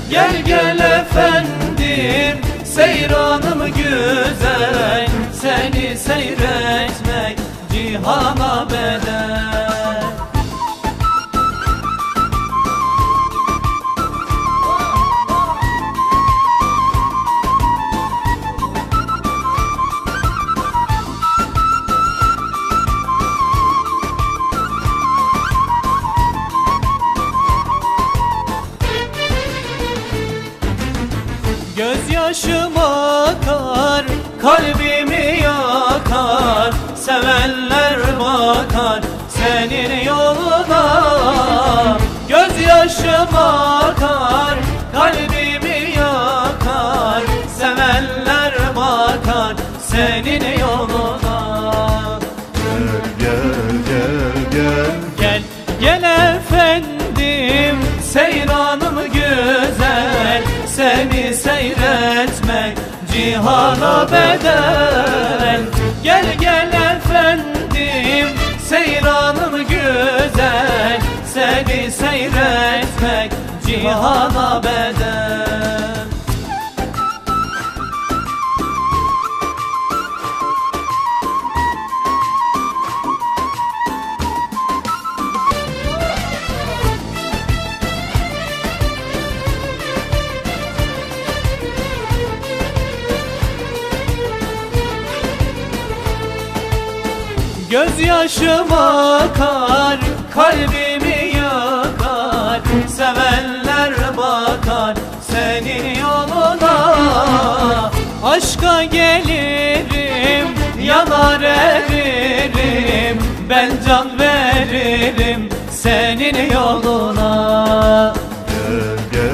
Gel gel efendim, seyranım güzel, seni seyretmek cihana bedel. Gözyaşım akar, kalbimi yakar, sevenler bakar senin yoluna. Gözyaşım akar, kalbimi yakar, sevenler bakar senin yoluna. Gel gel gel Gel gel efendim, seyranım güzel, seni seyretmek cihana bedel. Gel gel efendim, seyranım güzel, seni seyretmek cihana bedel. Gözyaşım akar, kalbimi yakar, sevenler bakar senin yoluna. Aşka gelirim, yanar eririm, ben can veririm senin yoluna. gel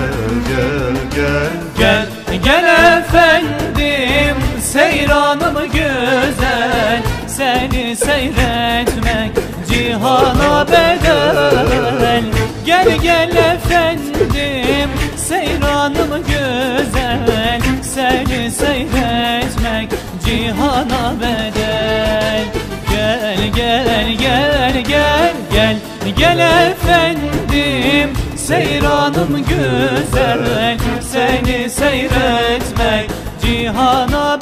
gel gel Gel gel efendim, seyranım güzel, seni seyretmek cihana bedel. Gel gel efendim, seyranım güzel, seni seyretmek cihana bedel. Gel gel gel gel gel gel efendim, seyranım güzel, seni seyretmek cihana